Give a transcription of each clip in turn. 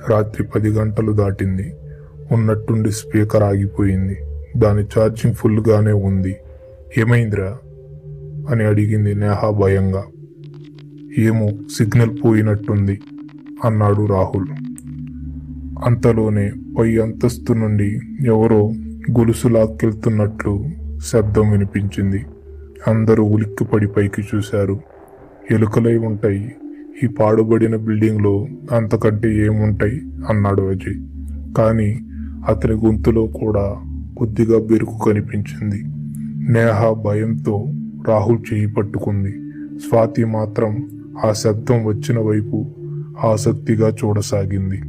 రాత్రి 10 గంటలు దాటింది. ఉన్నట్టుండి స్పీకర్ ఆగిపోయింది. దాని ఛార్జింగ్ ఫుల్గానే ఉంది. ఏమైందిరా అని అడిగింది నేహ భయంగా. ఏమో, సిగ్నల్ పోయినట్టుంది అన్నాడు రాహుల్. అంతలోనే పై అంతస్తు నుండి ఎవరో గొలుసు లాక్కెళ్తున్నట్లు శబ్దం వినిపించింది. అందరూ ఉలిక్కిపడి పైకి చూశారు. ఎలుకలై ఉంటాయి, ఈ పాడుబడిన బిల్డింగ్లో అంతకంటే ఏముంటాయి అన్నాడు అజయ్. కానీ అతని గొంతులో కూడా కొద్దిగా బెరుకు కనిపించింది. నేహ భయంతో రాహుల్ చేయి పట్టుకుంది. స్వాతి మాత్రం ఆ శబ్దం వచ్చిన వైపు ఆసక్తిగా చూడసాగింది.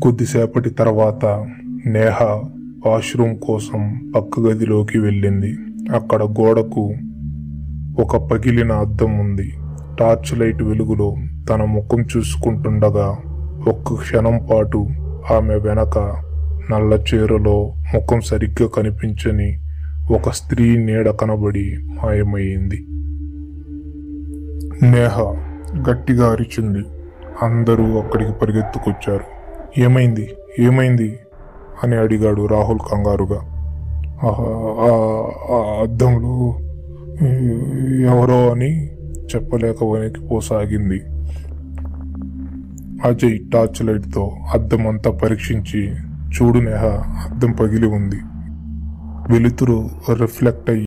కొద్దిసేపటి తర్వాత నేహ వాష్రూమ్ కోసం పక్క గదిలోకి వెళ్ళింది. అక్కడ గోడకు ఒక పగిలిన అద్దం ఉంది. టార్చ్ లైట్ వెలుగులో తన ముఖం చూసుకుంటుండగా ఒక్క క్షణం పాటు ఆమె వెనక నల్ల చీరలో ముఖం సరిగ్గా కనిపించని ఒక స్త్రీ నీడ కనబడి మాయమైంది. నేహ గట్టిగా అరిచింది. అందరూ అక్కడికి పరిగెత్తుకొచ్చారు. ఏమైంది ఏమైంది అని అడిగాడు రాహుల్ కంగారుగా. అద్దంలో ఎవరో అని చెప్పలేక వణికిపోసాగింది. అజయ్ టార్చ్ లైట్తో అద్దం అంతా పరీక్షించి, చూడు నేహ, అద్దం పగిలి ఉంది. వెలుతురు రిఫ్లెక్ట్ అయ్యి